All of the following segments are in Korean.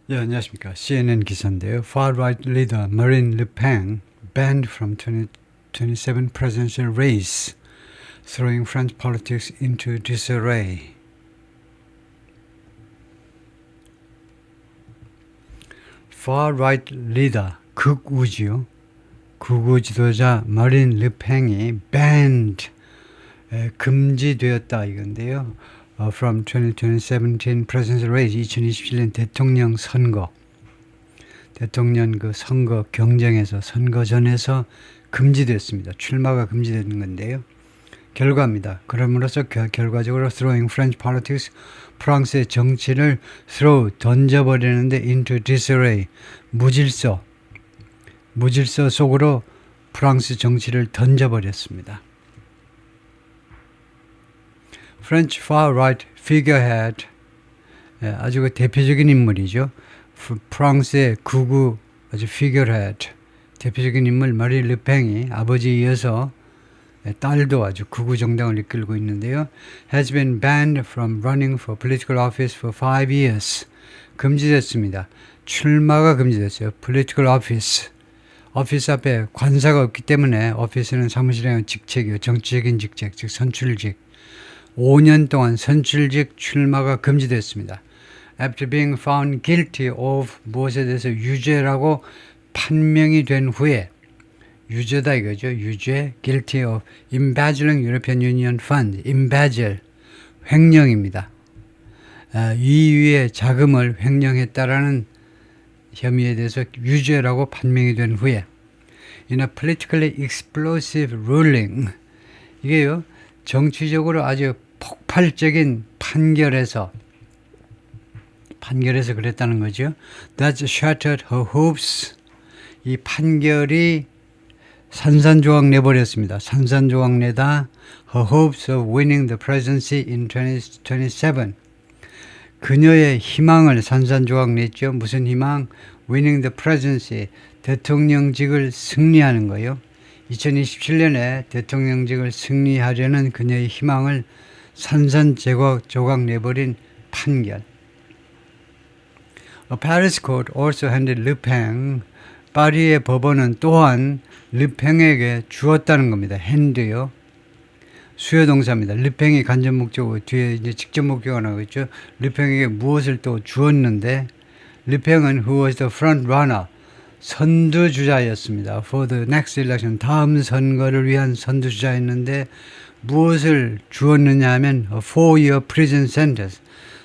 예, 안녕하십니까. CNN 기사인데요. Far-right leader Marine Le Pen banned from 2027 presidential race, throwing French politics into disarray. Far-right leader, 극우지요. 극우 지도자 마린 르팽이 banned, 금지되었다 이건데요. From 2017 presidential race, 2027년 대통령 선거. 대통령 그 선거 경쟁에서 선거전에서 금지됐습니다. 출마가 금지되는 건데요. 결과입니다. 그럼으로써 결과적으로 throwing French politics, 프랑스의 정치를 던져버리는데 into disarray, 무질서 속으로 프랑스 정치를 던져버렸습니다. French far-right figurehead, 아주 그 대표적인 인물이죠. 프랑스의 극우 아주 figurehead, 대표적인 인물 마린 르팽이 아버지에 이어서 딸도 아주 극우 정당을 이끌고 있는데요. has been banned from running for political office for 5 years. 금지됐습니다. 출마가 금지됐어요. political office. 오피스 앞에 관사가 없기 때문에 오피스는 사무실의 직책이요. 정치적인 직책, 즉 선출직. 5년 동안 선출직 출마가 금지됐습니다. After being found guilty of 무엇에 대해서 유죄라고 판명이 된 후에 유죄다 이거죠. 유죄, guilty of embezzling European Union fund, embezzle, 횡령입니다. 이유의 자금을 횡령했다라는 혐의에 대해서 유죄라고 판명이 된 후에 in a politically explosive ruling, 이게요 정치적으로 아주 폭발적인 판결에서 그랬다는 거죠. That shattered her hopes. 이 판결이 산산조각 내버렸습니다. 산산조각 내다 her hopes of winning the presidency in 2027. 그녀의 희망을 산산조각 냈죠. 무슨 희망? winning the presidency, 대통령직을 승리하는 거예요. 2027년에 대통령직을 승리하려는 그녀의 희망을 산산조각 내버린 판결. A Paris court also handed Le Pen, 파리의 법원은 또한 르팽에게 주었다는 겁니다. 핸드요. 수요동사입니다. 르팽이 간접 목적어 뒤에 이제 직접 목적어가 나오겠죠. 르팽에게 무엇을 또 주었는데, 르팽은 who was the front runner, 선두주자였습니다. For the next election, 다음 선거를 위한 선두주자였는데 무엇을 주었느냐 하면 a 4-year prison sentence,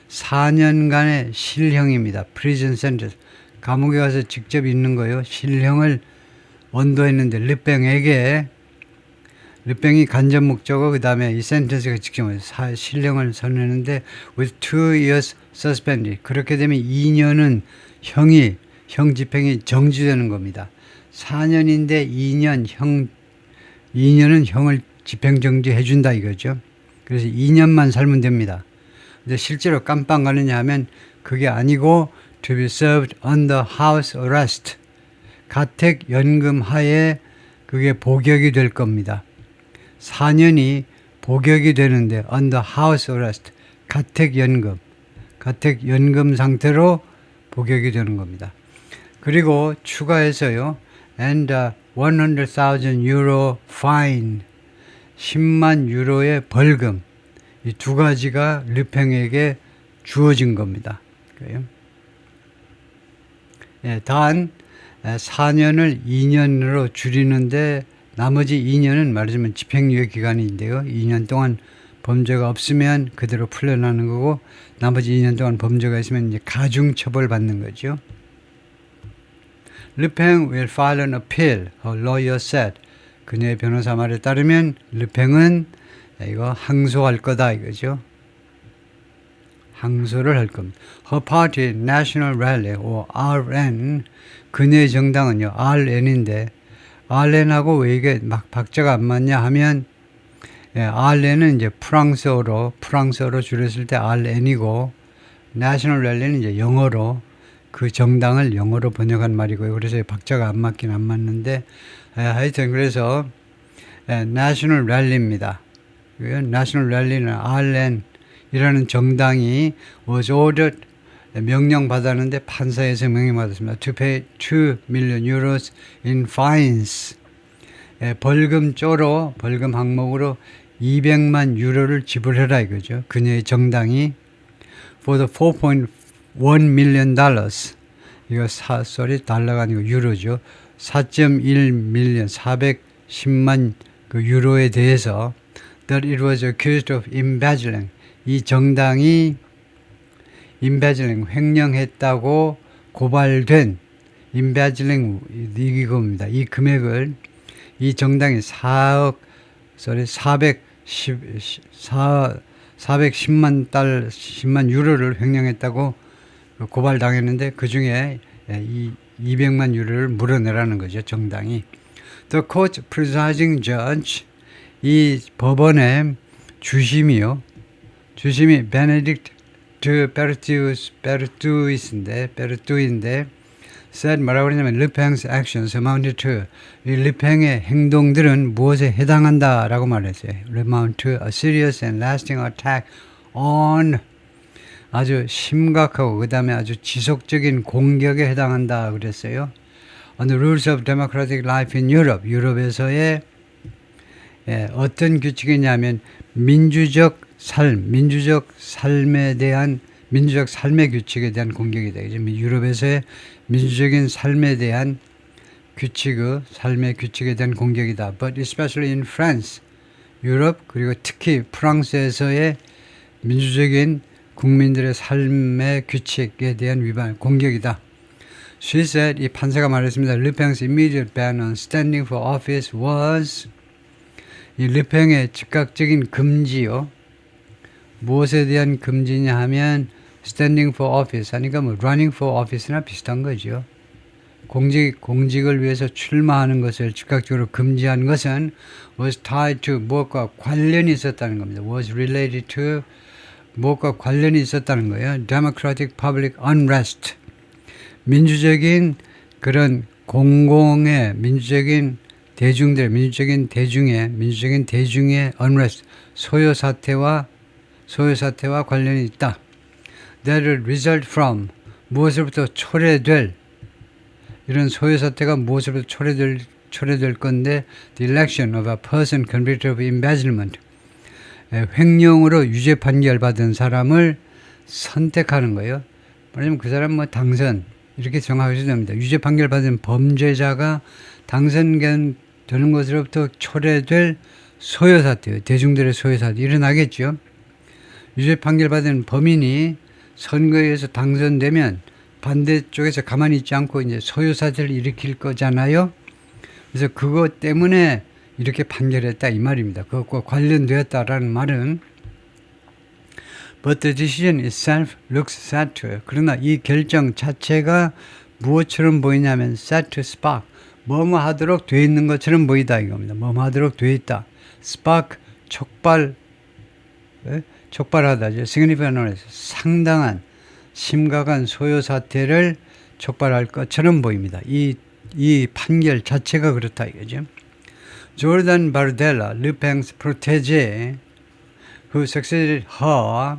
4년간의 실형입니다. prison sentence, 감옥에 가서 직접 있는 거예요. 실형을 언도했는데 르팽이 간접 목적어 그 다음에 이 센텐스가 직접 실형을 선언했는데 with 2 years suspended, 그렇게 되면 2년은 형 집행이 정지되는 겁니다. 4년인데 2년은 형을 집행 정지해 준다 이거죠. 그래서 2년만 살면 됩니다. 근데 실제로 깜빵 가느냐 하면 그게 아니고 to be served under house arrest, 가택 연금 하에 그게 복역이 될 겁니다. 4년이 복역이 되는데 under house arrest, 가택 연금 상태로 복역이 되는 겁니다. 그리고 추가해서요, and 100,000 euro fine, 10만 유로의 벌금, 이 두 가지가 르팽에게 주어진 겁니다. 그래요? 예, 단 4년을 2년으로 줄이는데 나머지 2년은 말하자면 집행유예 기간인데요. 2년 동안 범죄가 없으면 그대로 풀려나는 거고 나머지 2년 동안 범죄가 있으면 이제 가중처벌 받는 거죠. Le Pen will file an appeal, her lawyer said. 그녀의 변호사 말에 따르면 르팽은 이거 항소할 거다 이거죠. 항소를 할 겁니다. Her party, National Rally, or RN, 그녀의 정당은요, RN인데, RN하고 왜 이게 막 박자가 안 맞냐 하면, RN은 이제 프랑스어로 줄였을 때 RN이고, National Rally는 이제 영어로, 그 정당을 영어로 번역한 말이고요. 그래서 박자가 안 맞긴 안 맞는데, 하여튼 그래서, National Rally입니다. National Rally는 RN, 이라는 정당이 was ordered 명령 받았는데 판사에서 명령 받았습니다. To pay 2 million euros in fines. 벌금 쪼로 벌금 항목으로 200만 유로를 지불해라 이거죠. 그녀의 정당이 for the 4.1 million dollars. 이거 달러가 아니고 유로죠. 4.1 밀리언 410만 그 유로에 대해서 that it was accused of embezzling. 이 정당이 embezzling 횡령했다고 고발된 embezzling 이겁니다. 이 금액을 이 정당이 410만 유로를 횡령했다고 고발당했는데 그 중에 이 200만 유로를 물어내라는 거죠. 정당이. The court presiding judge 이 법원의 주심이 베네딕트 베르투이스인데 said 뭐라고 그러냐면 르팽's actions amounted to 이 르팽의 행동들은 무엇에 해당한다라고 말했어요. amount to a serious and lasting attack on 아주 심각하고 그 다음에 아주 지속적인 공격에 해당한다 그랬어요. On the rules of democratic life in Europe. 유럽에서의 어떤 규칙이냐면 민주적 삶의 규칙에 대한 공격이다. 유럽에서의 민주적인 삶에 대한 삶의 규칙에 대한 공격이다. But especially in France. 유럽 그리고 특히 프랑스에서의 민주적인 국민들의 삶의 규칙에 대한 공격이다. She said, 이 판사가 말했습니다. 르팽's immediate ban on standing for office was 이 르팽의 즉각적인 금지요. 무엇에 대한 금지냐 하면 standing for office 하니까 뭐 running for office나 비슷한 거죠. 공직을 위해서 출마하는 것을 즉각적으로 금지한 것은 was tied to 무엇과 관련이 있었다는 겁니다. was related to 무엇과 관련이 있었다는 거예요. Democratic public unrest. 민주적인 그런 공공의 민주적인 대중의 unrest 소요 사태와 관련이 있다. That will result from 무엇으로부터 초래될 이런 소요 사태가 무엇으로부터 초래될 건데 the election of a person convicted of embezzlement. 횡령으로 유죄 판결 받은 사람을 선택하는 거예요. 말하자면 그 사람 당선 이렇게 정하셔도 됩니다. 유죄 판결 받은 범죄자가 당선되는 것으로부터 초래될 소요사태, 대중들의 소요사태 일어나겠죠. 유죄 판결 받은 범인이 선거에 의해서 당선되면 반대쪽에서 가만히 있지 않고 이제 소요사태를 일으킬 거잖아요. 그래서 그것 때문에 이렇게 판결했다 이 말입니다. 그것과 관련되었다라는 말은 But the decision itself looks sad to it. 그러나 이 결정 자체가 무엇처럼 보이냐면 sad to spark. 뭐뭐 하도록 돼 있는 것처럼 보이다 이겁니다. 뭐뭐 하도록 돼 있다. spark 촉발하다죠. significant 상당한 심각한 소요 사태를 촉발할 것처럼 보입니다. 이 판결 자체가 그렇다 이거죠. 조르단 바르델라, 르팽's protégé, who succeeded her.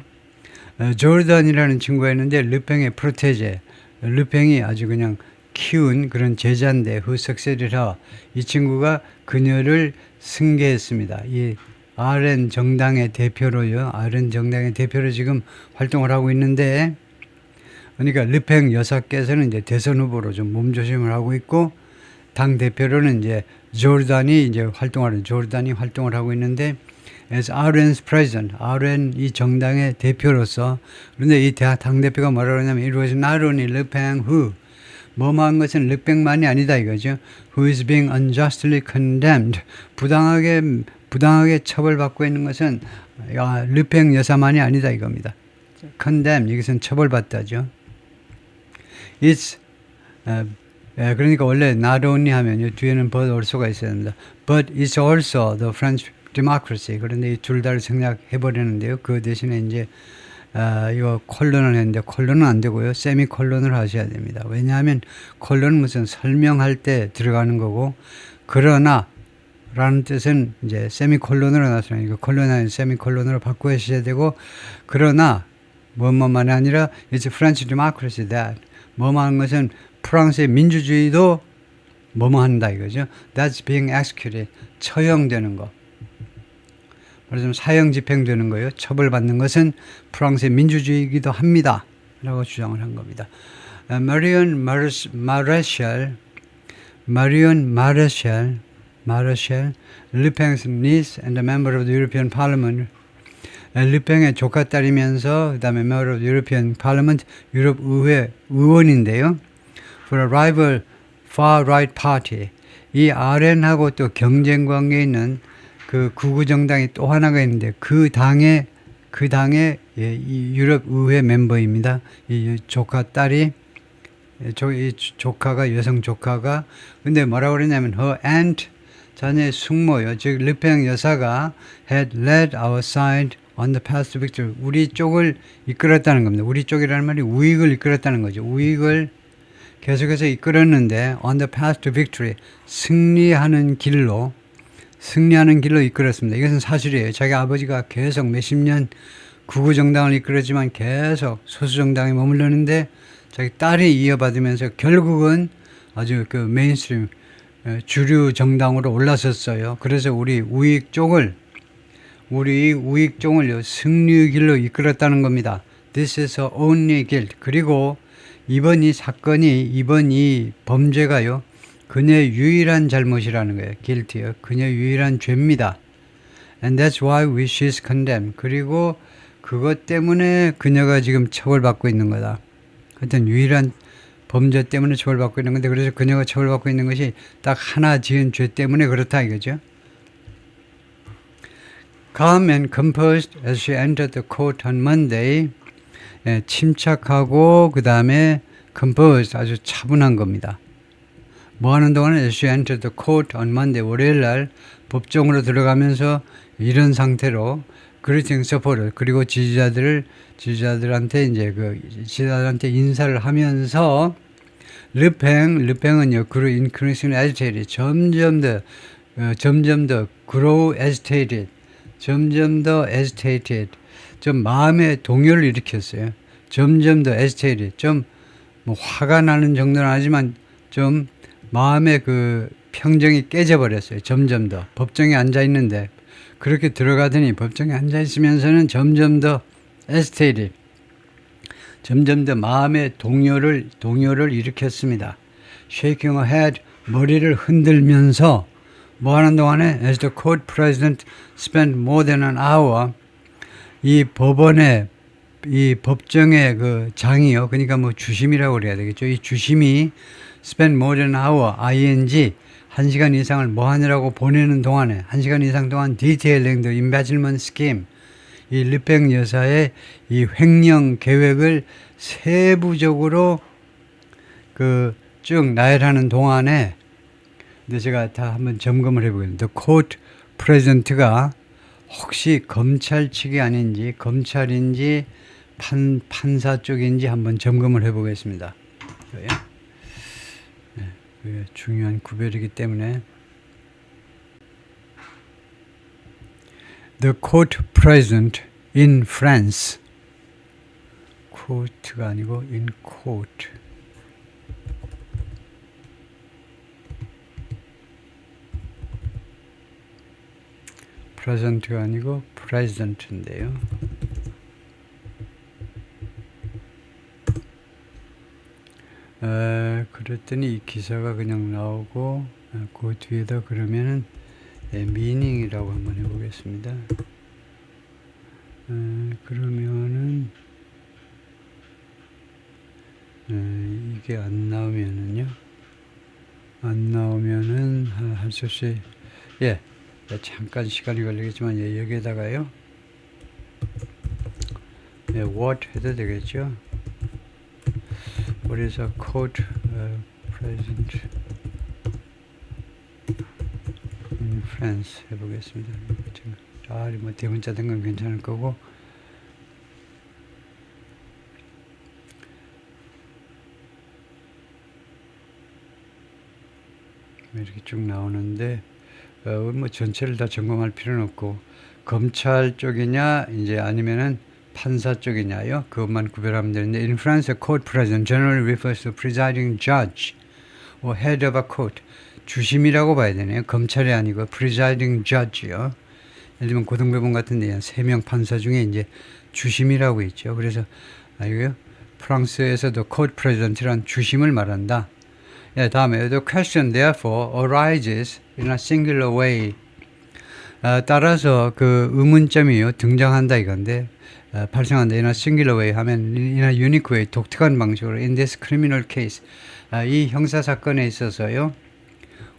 조르단이라는 친구가 있는데 르팽의 프로테제, 르팽이 아주 그냥 키운 그런 제자인데 who succeeded her. 이 친구가 그녀를 승계했습니다. 이 RN 정당의 대표로요. RN 정당의 대표로 지금 활동을 하고 있는데, 그러니까 르팽 여사께서는 이제 대선 후보로 좀 몸조심을 하고 있고, 당 대표로는 이제 조르단이 활동을 하고 있는데, as RN's president, RN 이 정당의 대표로서, 그런데 이 당 대표가 뭐라고 하냐면, it was not only Le Pen who, 뭐뭐한 것은 르팽만이 아니다 이거죠. who is being unjustly condemned, 부당하게 처벌받고 있는 것은 르팽 여사만이 아니다 이겁니다. condemn, 이것은 처벌받다죠. It's 그러니까 원래 not only 하면 뒤에는 but also가 있어야 됩니다. But it's also the French democracy. 그런데 이 둘 다를 생략해 버리는데요. 그 대신에 이제 이거 콜론을 했는데 콜론은 안 되고요. 세미콜론을 하셔야 됩니다. 왜냐하면 콜론은 무슨 설명할 때 들어가는 거고, 그러나 라는 뜻은 이제 세미콜론으로 나타나니까 콜론 아닌 세미콜론으로 바꾸셔야 되고, 그러나 뭐뭐만이 아니라 it's French democracy that 뭐뭐 하는 것은 프랑스의 민주주의도 뭐뭐 한다 이거죠. That's being executed. 처형되는 거. 말하자면 사형 집행되는 거예요. 처벌받는 것은 프랑스의 민주주의이기도 합니다. 라고 주장을 한 겁니다. Marion Maréchal, Le Pen's niece and a member of the European Parliament. 르팽의 조카딸이면서 그 다음에 member of the European Parliament, 유럽 의회 의원인데요. For a rival far-right party. 이 RN하고 또 경쟁 관계에 있는 그 구구 정당이 또 하나가 있는데 그 당의 예, 이 유럽 의회 멤버입니다. 이 조카 딸이 이 조카가 여성 조카가 근데 뭐라고 그러냐면 her aunt 자녀의 숙모요. 즉 르팽 여사가 had led our side on the path to victory. 우리 쪽을 이끌었다는 겁니다. 우리 쪽이라는 말이 우익을 이끌었다는 거죠. 우익을 계속해서 이끌었는데 on the path to victory. 승리하는 길로 이끌었습니다. 이것은 사실이에요. 자기 아버지가 계속 몇십 년 구구 정당을 이끌었지만 계속 소수 정당에 머물렀는데 자기 딸이 이어받으면서 결국은 아주 그 메인스트림 주류 정당으로 올라섰어요. 그래서 우리 우익 쪽을 승리의 길로 이끌었다는 겁니다. This is her only guilt. 그리고 이번 이 범죄가요. 그녀의 유일한 잘못이라는 거예요. guilt요. 그녀의 유일한 죄입니다. And that's why she's condemned. 그리고 그것 때문에 그녀가 지금 처벌받고 있는 거다. 하여튼 유일한 범죄 때문에 처벌받고 있는 건데 그래서 그녀가 처벌받고 있는 것이 딱 하나 지은 죄 때문에 그렇다 이거죠. Calm and composed as she entered the court on Monday. 예, 침착하고 그 다음에 composed 아주 차분한 겁니다. 뭐 하는 동안에 as she entered the court on Monday 월요일 날 법정으로 들어가면서 이런 상태로 greeting supporter 그리고 지지자들한테 이제 지지자들한테 인사를 하면서 르팽은요 increasingly agitated 점점 더 grow agitated 점점 더 agitated 좀 마음의 동요를 일으켰어요. 점점 더 agitated 좀 뭐 화가 나는 정도는 아니지만 좀 마음의 그 평정이 깨져버렸어요. 점점 더 법정에 앉아 있는데 그렇게 들어가더니 법정에 앉아 있으면서는 점점 더 agitated 점점 더 마음의 동요를 일으켰습니다. Shaking her head 머리를 흔들면서 뭐 하는 동안에 as the court president spent more than an hour 이 법정의 그 장이요. 그러니까 뭐 주심이라고 그래야 되겠죠. 이 주심이 spend more than an hour ing 1시간 이상을 뭐 하느라고 보내는 동안에 1시간 이상 동안 detailing the embezzlement scheme 이 르팽 여사의 이 횡령 계획을 세부적으로 쭉 나열하는 동안에 근데 제가 다 한번 점검을 해보겠습니다. The court president가 혹시 검찰 측이 아닌지 검찰인지 판사 쪽인지 한번 점검을 해보겠습니다. 네, 중요한 구별이기 때문에 The court president in France court가 아니고 in court president가 아니고 president인데요. 그랬더니 이 기사가 그냥 나오고 그 뒤에다 그러면은 미닝이라고 한번 해보겠습니다. 그러면은 이게 안 나오면은 할 수 없이 잠깐 시간이 걸리겠지만 여기에다가요 what 해도 되겠죠. What is a court present in France 해보겠습니다. 뭐 대문자 된 건 괜찮을 거고 이렇게 쭉 나오는데 뭐 전체를 다 점검할 필요는 없고 검찰 쪽이냐 이제 아니면은 판사 쪽이냐요? 그것만 구별하면 되는데 in France, a court president generally refers to presiding judge or head of a court. 주심이라고 봐야 되네요. 검찰이 아니고 presiding judge요. 예를 들면 고등법원 같은 데 3명 판사 중에 이제 주심이라고 있죠. 그래서 이거요. 프랑스에서도 court president란 주심을 말한다. 예, 다음에 the question therefore arises in a singular way. 따라서 그 의문점이요 등장한다 이건데 발생한다 in a singular way 하면 in a unique way 독특한 방식으로 in this criminal case 이 형사 사건에 있어서요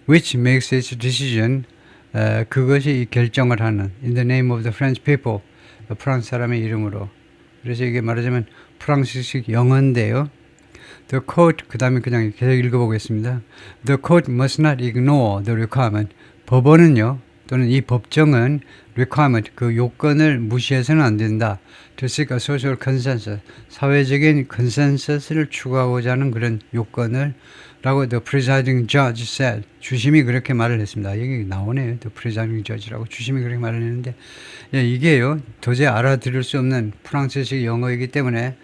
which makes its decision 그것이 결정을 하는 in the name of the French people 프랑스 사람의 이름으로 그래서 이게 말하자면 프랑스식 영어인데요. The court 그 다음에 그냥 계속 읽어보겠습니다. The court must not ignore the requirement. 법원은요 또는 이 법정은 requirement 그 요건을 무시해서는 안 된다. To seek a social consensus 사회적인 consensus를 추구하고자 하는 그런 요건을 라고 the presiding judge said 주심이 그렇게 말을 했습니다. 여기 나오네요. the presiding judge라고 주심이 그렇게 말을 했는데 예, 이게요 도저히 알아들을 수 없는 프랑스식 영어이기 때문에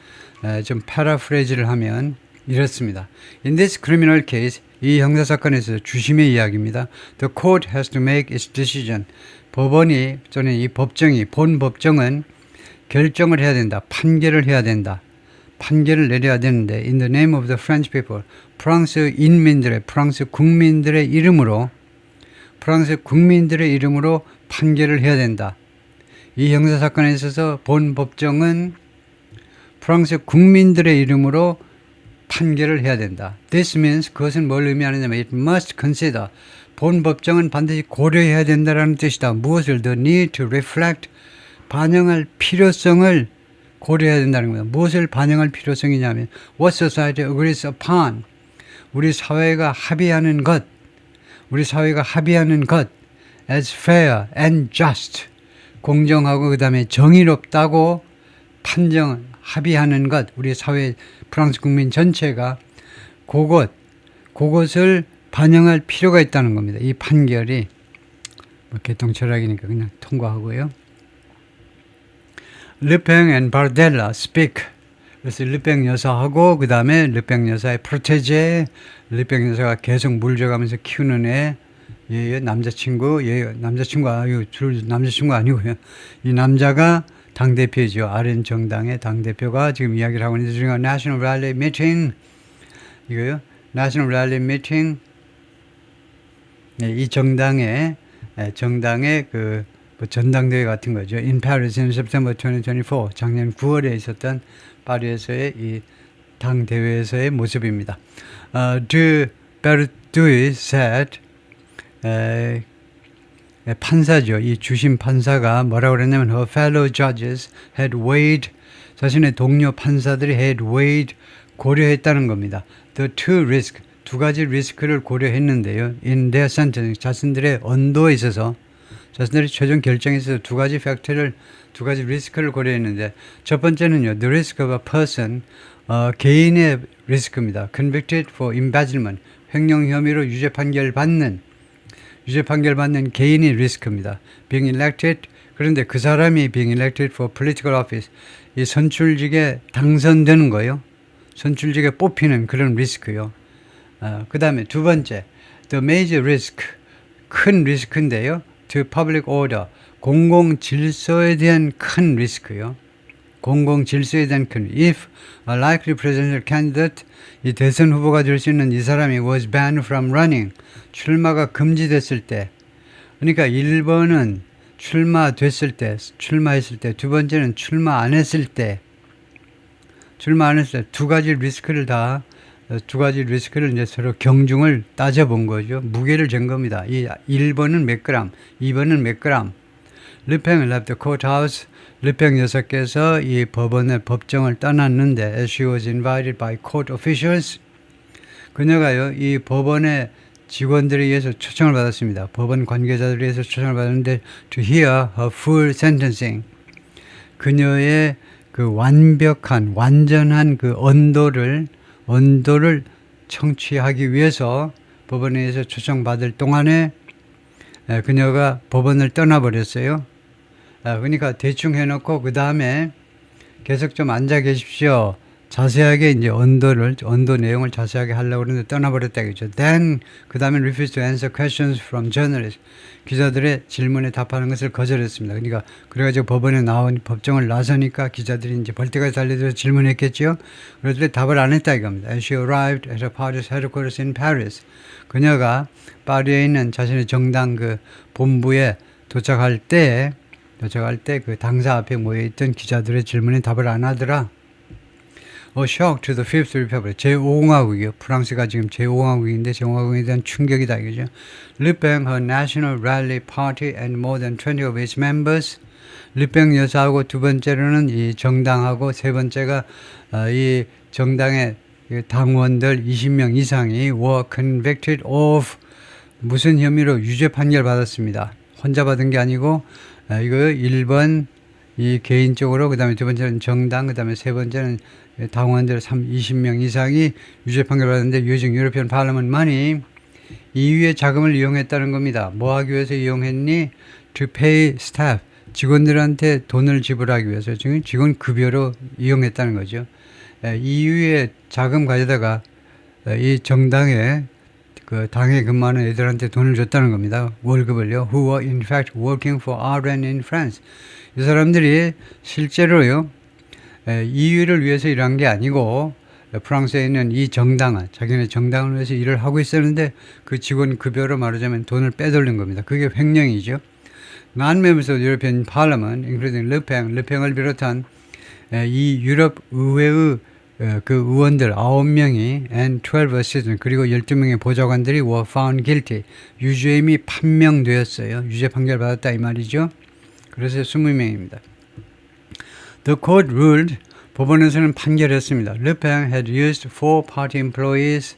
좀 패러프레이즈를 하면 이렇습니다. In this criminal case 이 형사사건에서 주심의 이야기입니다. The court has to make its decision. 법원이 또는 이 법정이 본 법정은 결정을 해야 된다. 판결을 해야 된다. 판결을 내려야 되는데 in the name of the French people 프랑스 인민들의 프랑스 국민들의 이름으로 판결을 해야 된다. 이 형사사건에 있어서 본 법정은 프랑스 국민들의 이름으로 판결을 해야 된다. This means 그것은 뭘 의미하느냐면 it must consider 본 법정은 반드시 고려해야 된다라는 뜻이다. 무엇을 the need to reflect 반영할 필요성을 고려해야 된다는 겁니다. 무엇을 반영할 필요성이냐면 what society agrees upon 우리 사회가 합의하는 것 as fair and just 공정하고 그 다음에 정의롭다고 합의하는 것 우리 사회 프랑스 국민 전체가 그것을 반영할 필요가 있다는 겁니다. 이 판결이 개통철학이니까 그냥 통과하고요. 르팽 and 바르델라 speak. 그래서 르팽 여사하고 그 다음에 르팽 여사의 프로테제 르팽 여사가 계속 물져가면서 키우는 얘 남자친구 아니고요. 이 남자가 당대표죠. RN 정당의 당대표가 지금 이야기를 하고 있는데 지금 National Rally Meeting 이거요. National Rally Meeting 네, 이 정당의 그 전당대회 같은 거죠. In Paris in September 2024 작년 9월에 있었던 파리에서의 이 당대회에서의 모습입니다. De Berthuis said 판사죠. 이 주심 판사가 뭐라고 그랬냐면 her fellow judges had weighed 자신의 동료 판사들이 had weighed 고려했다는 겁니다. The two risk 두 가지 리스크를 고려했는데요. In their sentence 자신들의 언도에 있어서 자신들의 최종 결정에 있어서 두 가지 리스크를 고려했는데 첫 번째는요. The risk of a person 개인의 리스크입니다. Convicted for embezzlement 횡령 혐의로 유죄 판결 받는 개인의 리스크입니다. Being elected 그런데 그 사람이 being elected for political office 이 선출직에 당선되는 거요. 선출직에 뽑히는 그런 리스크요. 그 다음에 두 번째 the major risk 큰 리스크인데요. to public order 공공 질서에 대한 큰 리스크요. if a likely presidential candidate 이 대선 후보가 될 수 있는 이 사람이 was banned from running 출마가 금지됐을 때 그러니까 1번은 출마했을 때 두 번째는 출마 안 했을 때 두 가지 리스크를 이제 서로 경중을 따져본 거죠. 무게를 잰 겁니다. 이 1번은 몇 그램, 2번은 몇 그램. 르팽 left the courthouse. 르팽 여사께서 이 법정을 떠났는데 as she was invited by court officials. 그녀가요, 이 법원의 직원들에 의해서 초청을 받았습니다. 법원 관계자들에 의해서 초청을 받았는데 to hear her full sentencing. 그녀의 그 완전한 그 언도를 청취하기 위해서 법원에 의해서 초청받을 동안에 그녀가 법원을 떠나버렸어요. 그러니까 대충 해놓고 그 다음에 계속 좀 앉아 계십시오. 자세하게 이제 언도 내용을 자세하게 하려고 그러는데 떠나버렸다 그죠. Then 그 다음에 refused to answer questions from journalists. 기자들의 질문에 답하는 것을 거절했습니다. 그러니까 그래가지고 법원에 나온 법정을 나서니까 기자들이 이제 벌떼가 달려들어서 질문했겠죠. 그랬더니 답을 안 했다 이겁니다. As she arrived at her party's headquarters in Paris. 그녀가 파리에 있는 자신의 정당 그 본부에 도착할 때 그 당사 앞에 모여있던 기자들의 질문에 답을 안 하더라. A shock to the Fifth Republic. 제5공화국이요. 프랑스가 지금 제5공화국인데 제5공화국에 대한 충격이다 이거죠. 르팽, her National Rally Party and more than 20 of its members. 르팽 여사하고 두 번째로는 이 정당하고 세 번째가 이 정당의 당원들 20명 이상이 were convicted of 무슨 혐의로 유죄 판결 받았습니다. 혼자 받은 게 아니고 이거 1번 이 개인적으로, 그 다음에 두 번째는 정당, 그 다음에 세 번째는 당원들 20명 이상이 유죄 판결 받았는데 using European Parliament money, EU의 자금을 이용했다는 겁니다. 뭐 하기 위해서 이용했니? To pay staff, 직원들한테 돈을 지불하기 위해서 지금 직원 급여로 이용했다는 거죠. EU의 자금 가져다가 이 정당에 그 당에 근무하는 애들한테 돈을 줬다는 겁니다. 월급을요. Who were in fact working for RN in France. 이 사람들이 실제로요. EU를 위해서 일한 게 아니고 프랑스에 있는 이 정당을, 자기네 정당을 위해서 일을 하고 있었는데 그 직원 급여로 말하자면 돈을 빼돌린 겁니다. 그게 횡령이죠. Non-members of the European Parliament, including 르팽을 비롯한 이 유럽 의회의 그 의원들 9명이 and 12 assistants 그리고 12명의 보좌관들이 were found guilty. 유죄임이 판명되었어요. 유죄 판결 받았다 이 말이죠. 그래서 20명입니다. The court ruled, 법원에서는 판결했습니다. 르팽 had used 4 party employees.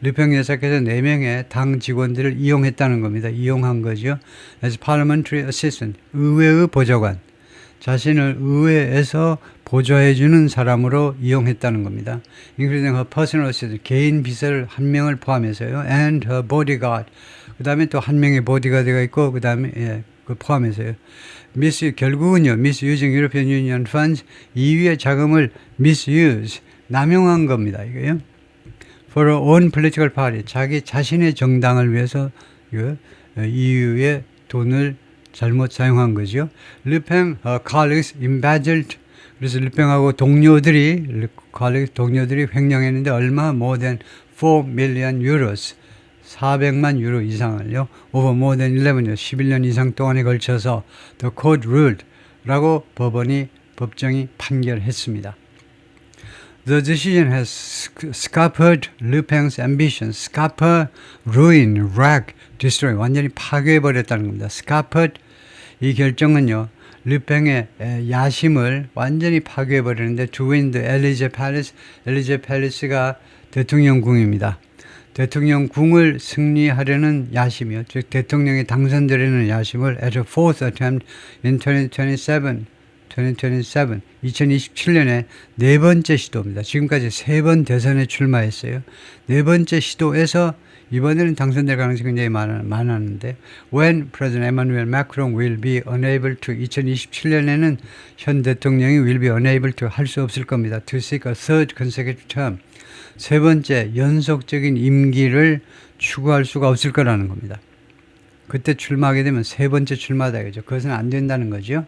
르팽 여사께서 4명의 당 직원들을 이용했다는 겁니다. 이용한 거죠. As parliamentary assistant, 의회의 보좌관. 자신을 의회에서 보좌해주는 사람으로 이용했다는 겁니다. Including her personal assistant, 개인 비서를 1명을 포함해서요. And her bodyguard. 그 다음에 또 1명의 보디가드가 있고, 그 다음에 그 포함해서요. 결국은요, misusing European Union funds, EU의 자금을 misuse, 남용한 겁니다. 이거요. For her own political party, 자신의 정당을 위해서 EU의 돈을 잘못 사용한 거죠. 르팽 colleagues embezzled. 그래서 르팽하고 동료들이 횡령했는데 얼마? More than 4 million euros. 400만 유로 이상을요. Over more than 11 years. 11년 이상 동안에 걸쳐서 the court ruled 라고 법정이 판결했습니다. The decision has scuppered 르팽's ambitions. Scupper, ruin, wreck, destroy. 완전히 파괴해버렸다는 겁니다. Scuppered, 이 결정은요. 르팽의 야심을 완전히 파괴해버리는데 to win the Elysee Palace. 엘리제 팰리스가 대통령궁입니다. 대통령궁을 승리하려는 야심이요. 즉 대통령이 당선되려는 야심을 at a fourth attempt in 2027년에 네 번째 시도입니다. 지금까지 3번 대선에 출마했어요. 네 번째 시도에서 이번에는 당선될 가능성이 굉장히 많았는데 when President Emmanuel Macron will be unable to 2027년에는 현 대통령이 will be unable to 할 수 없을 겁니다. to seek a third consecutive term. 세 번째 연속적인 임기를 추구할 수가 없을 거라는 겁니다. 그때 출마하게 되면 세 번째 출마다 이거죠. 그것은 안 된다는 거죠.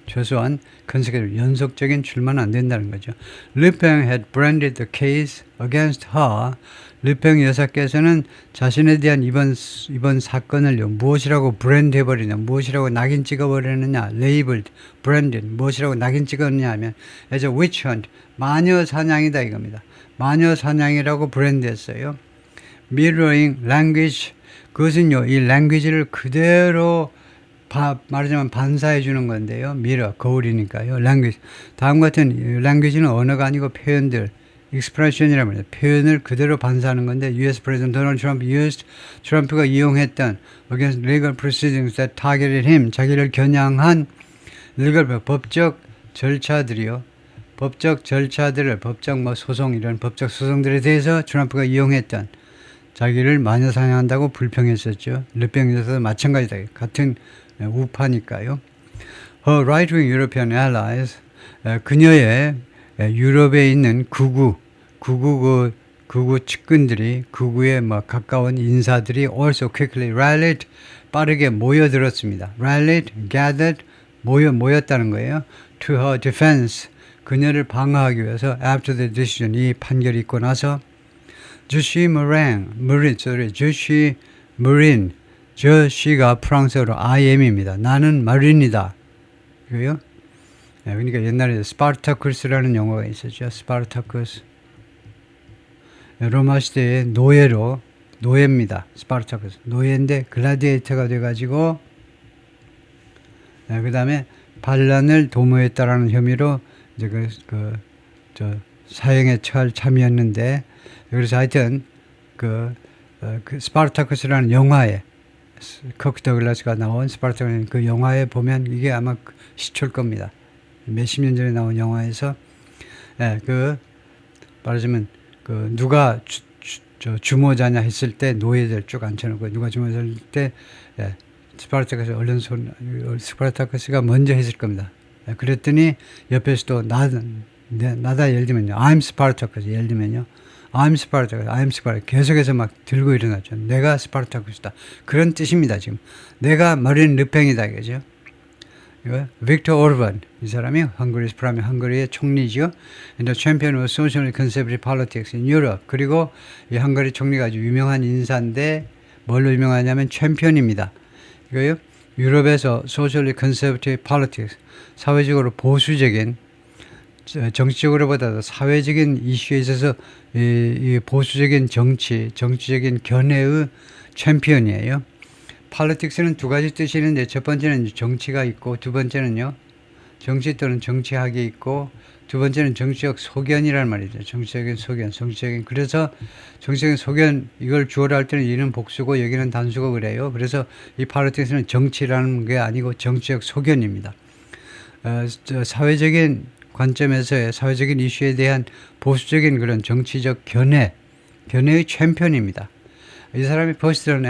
최소한 연속적인 출마는 안 된다는 거죠. 르팽 had branded the case against her. 르팽 여사께서는 자신에 대한 이번 사건을요. 무엇이라고 브랜드해버리냐, 무엇이라고 낙인 찍어버리느냐, labeled, branded, 무엇이라고 낙인 찍었느냐 하면 as a witch hunt, 마녀 사냥이다 이겁니다. 마녀 사냥이라고 브랜드했어요. mirroring language, 그것은요. 이 language를 그대로 말하자면 반사해 주는 건데요. mirror, 거울이니까요. language. 다음 같은 language는 언어가 아니고 표현들, expression이라고 합니다. 표현을 그대로 반사하는 건데 US President Donald Trump used, 트럼프가 이용했던 against legal proceedings that targeted him, 자기를 겨냥한 legal, 법적 절차들이요. 법적 소송, 이런 법적 소송들에 대해서 트럼프가 이용했던 자기를 마녀 사냥한다고 불평했었죠. 르팽 여사도 마찬가지다. 같은 우파니까요. Her right-wing European allies, 그녀의 유럽에 있는 극우 측근들이 극우에 가까운 인사들이 also quickly rallied 빠르게 모여들었습니다. rallied, gathered 모였다는 거예요. to her defense 그녀를 방어하기 위해서 after the decision 이 판결이 있고 나서 주시 무린 저 시가 프랑스어로 I am입니다. 나는 마린이다. 그래요? 그러니까 옛날에 스파르타쿠스라는 영화가 있었죠. 스파르타쿠스. 로마 시대의 노예입니다. 스파르타쿠스. 노예인데 글라디에이터가 돼가지고 그 다음에 반란을 도모했다라는 혐의로 이제 사형에 처할 참이었는데 그래서 하여튼 그 스파르타쿠스라는 영화에 커크 더글라스가 나온 스파르타쿠스 그 영화에 보면 이게 아마 시초일 겁니다. 몇십 년 전에 나온 영화에서 말하자면 누가 주모자냐 했을 때 노예들 쭉 앉혀놓고 누가 주모자냐 했을 때 스파르타쿠스가 먼저 했을 겁니다. 그랬더니 옆에서도 나다 예를 들면요. I'm Spartacus 예를 들면요. I'm Spartacus 계속해서 막 들고 일어났죠. 내가 스파르타쿠스다. 그런 뜻입니다. 지금 내가 마린 르팽이다 이거죠. 빅터 오르반 이 사람이 헝가리의 총리죠. The champion of social conservative politics in Europe. 그리고 이 헝가리 총리가 아주 유명한 인사인데 뭘로 유명하냐면 챔피언입니다. 이거요. 유럽에서 social conservative politics 사회적으로 보수적인 정치적으로보다도 사회적인 이슈에 있어서 이 보수적인 정치적인 견해의 챔피언이에요. politics는 두 가지 뜻이 있는데 첫 번째는 정치가 있고 두 번째는요. 정치 또는 정치학이 있고 두 번째는 정치적 소견이란 말이죠. 정치적인 소견. 그래서 정치적인 소견 이걸 주어로 할 때는 이는 복수고 여기는 단수고 그래요. 그래서 이 politics는 정치라는 게 아니고 정치적 소견입니다. 사회적인 관점에서의 사회적인 이슈에 대한 보수적인 그런 정치적 견해의 챔피언입니다. 이 사람이 포스트는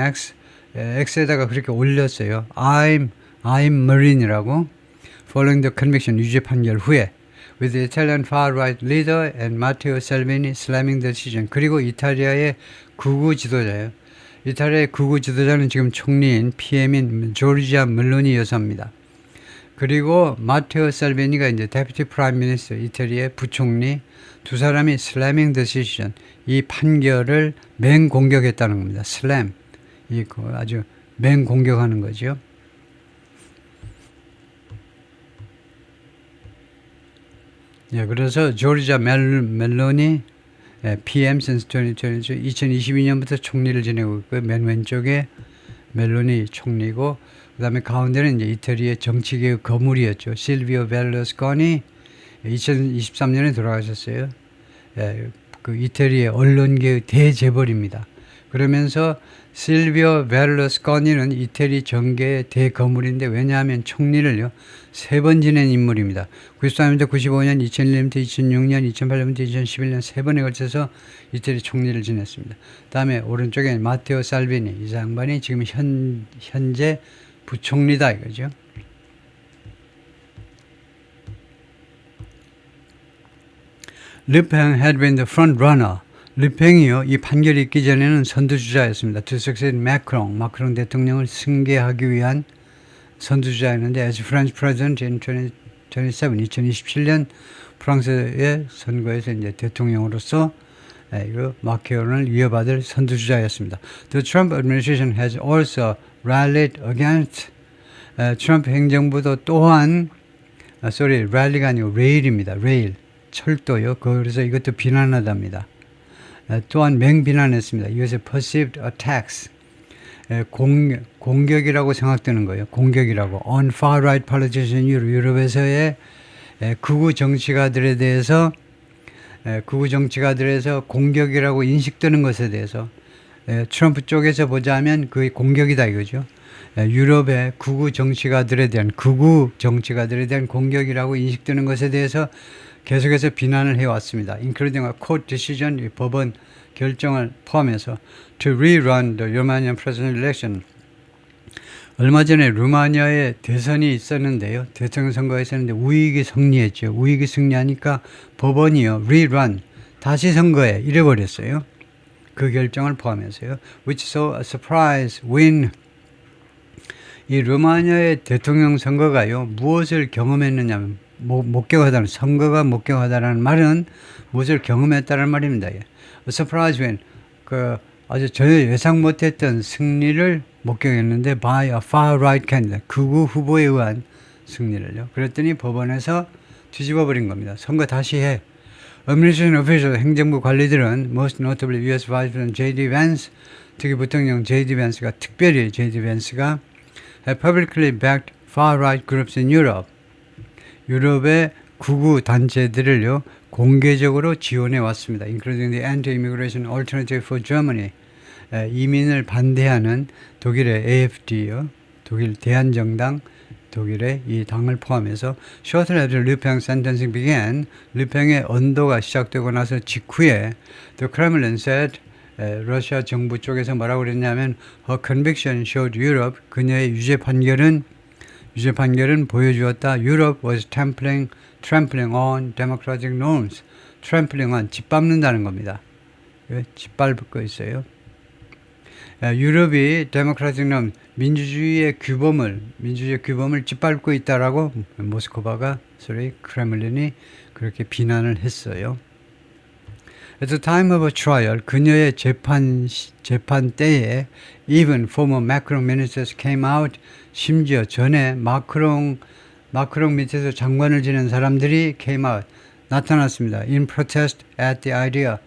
X에다가 그렇게 올렸어요. I'm Marine이라고. Following the conviction, 유죄 판결 후에 with the Italian far-right leader and Matteo Salvini slamming the decision. 그리고 이탈리아의 극우 지도자예요. 이탈리아의 극우 지도자는 지금 총리인 PM인 조르지아 멜로니 여사입니다. 그리고 마테오 살비니가 이제 데프티 프라임 미니스터 이태리의 부총리 두 사람이 slamming the decision 이 판결을 맹공격했다는 겁니다. slam 이 아주 맹공격하는 거죠. 그래서 조르지아 멜로니 PM since 2022년부터 총리를 지내고 있고요. 맨 왼쪽에 멜로니 총리고 그 다음에 가운데는 이제 이태리의 정치개혁 거물이었죠. 실비오 벨루스코니 2023년에 돌아가셨어요. 그 이태리의 언론계의 대재벌입니다. 그러면서 실비오 벨루스코니는 이태리 정계의 대거물인데 왜냐하면 총리를요 3번 지낸 인물입니다. 94년부터 95년, 2001년부터 2006년, 2008년부터 2011년 3번에 걸쳐서 이태리 총리를 지냈습니다. 다음에 오른쪽에 마테오 살비니 이 양반이 지금 현재 부총리다 이거죠. 르팽 had been the front runner. 르팽이요 이 판결이 있기 전에는 선두주자였습니다. To succeed 마크롱 대통령을 승계하기 위한 선두주자였는데 as French president in 2027년 프랑스의 선거에서 이제 대통령으로서 이거 마크롱을 이어받을 선두주자였습니다. The Trump administration has also rallied against 트럼프 행정부도 또한 랠리가 아니고 레일입니다. 레일 철도요. 그래서 이것도 비난하답니다. 또한 맹비난했습니다. 이것을 perceived attacks 공격이라고 생각되는 거예요. 공격이라고 on far right politicians 유럽에서의 극우 정치가들에 대해서 공격이라고 인식되는 것에 대해서 트럼프 쪽에서 보자면 그게 공격이다 이거죠. 유럽의 극우 정치가들에 대한 공격이라고 인식되는 것에 대해서 계속해서 비난을 해왔습니다. including a court decision, 법원 결정을 포함해서 to rerun the Romanian presidential election. 얼마 전에 루마니아에 대선이 있었는데요. 대통령 선거가 있었는데 우익이 승리했죠. 우익이 승리하니까 법원이요. rerun. 다시 선거에 이래버렸어요. 그 결정을 포함해서요. Which saw a surprise win. 이 루마니아의 대통령 선거가요. 무엇을 경험했느냐면 목격하다는 선거가 목격하다라는 말은 무엇을 경험했다는 말입니다. A surprise win. 아주 전혀 예상 못했던 승리를 목격했는데 by a far right candidate. 극우 후보에 의한 승리를요. 그랬더니 법원에서 뒤집어 버린 겁니다. 선거 다시 해. Administration officials, 행정부 관리들은 most notably U.S. Vice President J.D. Vance, 특히 부통령 J.D. Vance가 특별히 J.D. Vance가 have publicly backed far-right groups in Europe. 유럽의 극우 단체들을요 공개적으로 지원해 왔습니다. Including the Anti-Immigration Alternative for Germany. 이민을 반대하는 독일의 AfD요, 독일 대한정당, 독일의 이 당을 포함해서 shortly after Le Pen's sentencing began, 르팽의 언도가 시작되고 나서 직후에 the Kremlin said, 러시아 정부 쪽에서 뭐라고 그랬냐면 her conviction showed Europe, 그녀의 유죄 판결은 보여주었다. Europe was trampling on democratic norms. trampling on, 짓밟는다는 겁니다. 짓밟을 거 있어요. 유럽이 데모크라틱 놈 민주주의의 규범을 짓밟고 있다라고 모스크바가 크렘린이 그렇게 비난을 했어요. At the time of a trial, 그녀의 재판 때에 even former Macron ministers came out. 심지어 전에 마크롱 밑에서 장관을 지낸 사람들이 came out, 나타났습니다. In protest at the idea.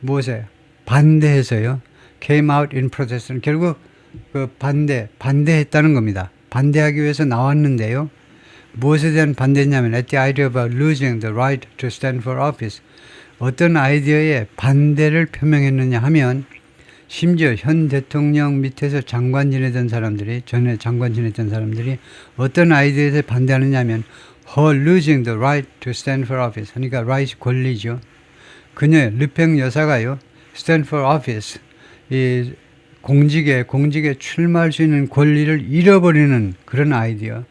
무엇에 반대해서요. came out in protest는 결국 반대했다는 겁니다. 반대하기 위해서 나왔는데요. 무엇에 대한 반대냐면 at the idea about losing the right to stand for office. 어떤 아이디어에 반대를 표명했느냐 하면 심지어 현 대통령 밑에서 전에 장관 지내던 사람들이 어떤 아이디어에 반대하느냐 하면 her losing the right to stand for office. 그러니까 right 권리죠. 그녀의 르팽 여사가요. stand for office. 이 공직에 출마할 수 있는 권리를 잃어버리는 그런 아이디어,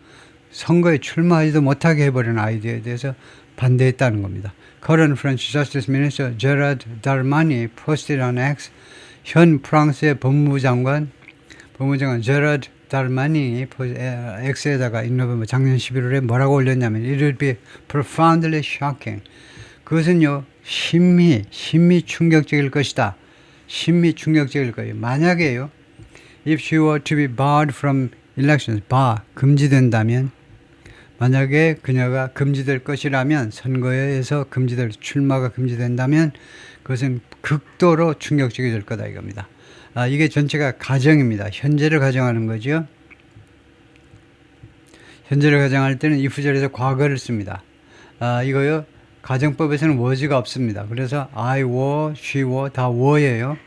선거에 출마하지도 못하게 해버리는 아이디어에 대해서 반대했다는 겁니다. Current French Justice Minister Gerard Darmanin posted on X. 현 프랑스의 법무장관 Gerard Darmanin이 X에다가 작년 11월에 뭐라고 올렸냐면 It would be profoundly shocking. 그것은요 심히 충격적일 것이다. 심히 충격적일 거예요. 만약에요, if she were to be barred from elections, 금지된다면, 만약에 그녀가 금지될 것이라면, 선거에서 출마가 금지된다면, 그것은 극도로 충격적이 될 거다 이겁니다. 이게 전체가 가정입니다. 현재를 가정하는 거죠. 현재를 가정할 때는 if 절에서 과거를 씁니다. 이거요. 가정법에서는 was가 없습니다. 그래서 I were, she were 다 were예요.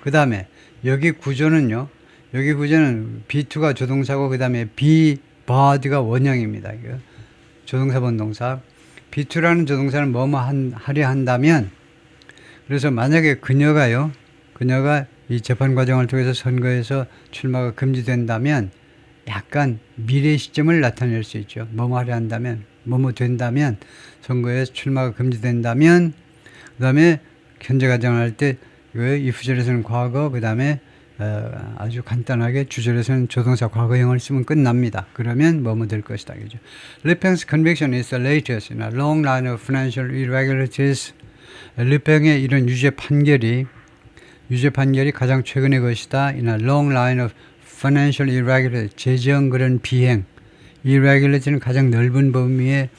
그 다음에 여기 구조는 be2가 조동사고 그 다음에 be barred가 원형입니다. 이거 조동사 본동사. be2라는 조동사는 하려 한다면, 그래서 만약에 그녀가 이 재판 과정을 통해서 선거에서 출마가 금지된다면 약간 미래 시점을 나타낼 수 있죠. 하려 한다면, 된다면, 선거에 출마가 금지된다면, 그 다음에 현재 가정할 때 if절에서는 과거, 그 다음에 아주 간단하게 주절에서는 조동사 과거형을 쓰면 끝납니다. 그러면 될 것이다. 그죠? Le Pen's conviction is the latest in a long line of financial irregularities. 르팽의 이런 유죄 판결이 가장 최근의 것이다. In a long line of financial irregularities. 재정 그런 비행. irregularity는 가장 넓은 범위의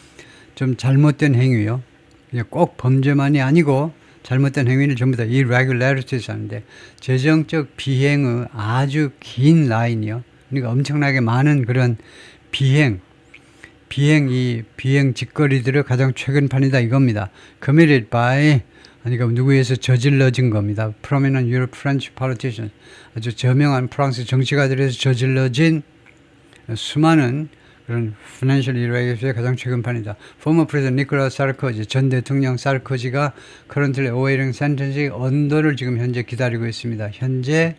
좀 잘못된 행위요. 그냥 꼭 범죄만이 아니고 잘못된 행위를 전부 다 irregularities 하는데, 재정적 비행의 아주 긴 라인이요. 그러니까 엄청나게 많은 그런 비행 짓거리들을 가장 최근 판이다 이겁니다. Committed by, 그러니까 누구에서 저질러진 겁니다. Prominent Europe French politicians. 아주 저명한 프랑스 정치가들에서 저질러진 수많은 그런 financial irregularity의 가장 최근 판이다. Former President Nicolas Sarkozy, 전 대통령 사르코지가 currently awaiting sentencing, 언도를 지금 현재 기다리고 있습니다. 현재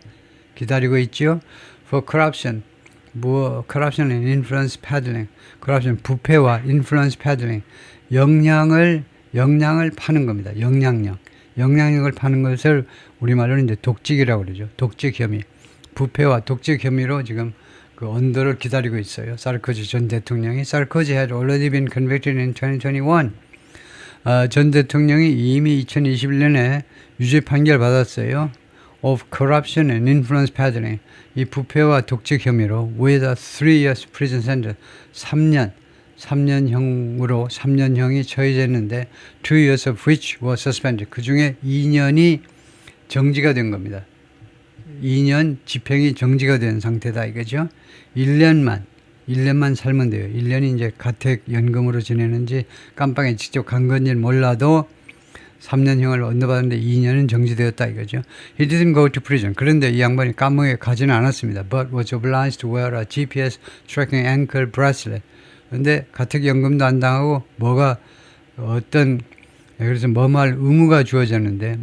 기다리고 있죠. For corruption, corruption and influence peddling. corruption, 부패와 influence peddling. 영향을 파는 겁니다. 영향력을 파는 것을 우리말로는 이제 독직이라고 그러죠. 독직 혐의. 부패와 독직 혐의로 지금 그 언도를 기다리고 있어요. 사르코지 전 대통령이. 사르코지 had already been convicted in 2021. 전 대통령이 이미 2021년에 유죄 판결 받았어요. of corruption and influence peddling. 이 부패와 독직 혐의로 with a 3 years prison sentence. 3년형으로 3년형이 처해졌는데 2 years of which was suspended. 그 중에 2년이 정지가 된 겁니다. 2년 집행이 정지가 된 상태다 이거죠. 1년만 살면 돼요. 1년이 이제 가택연금으로 지내는지 깜빵에 직접 간 건지 몰라도 3년형을 언도받았는데 2년은 정지되었다 이거죠. He didn't go to prison. 그런데 이 양반이 감옥에 가지는 않았습니다. But was obliged to wear a GPS tracking ankle bracelet. 그런데 가택연금도 안 당하고 그래서 뭐할 의무가 주어졌는데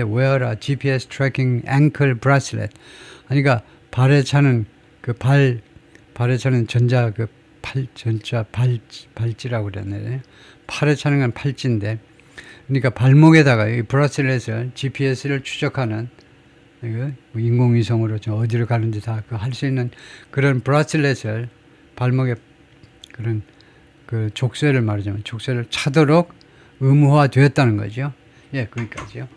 wear a GPS tracking ankle bracelet. 그러니까 발에 차는 발찌라고 그랬네. 팔에 차는 건 팔찌인데, 그러니까 발목에다가 이 브라슬렛을 GPS를 추적하는 인공위성으로 어디로 가는지 다 할 수 있는 그런 브라슬렛을 발목에 그런 그 족쇄를 차도록 의무화되었다는 거죠. 예, 거기까지요.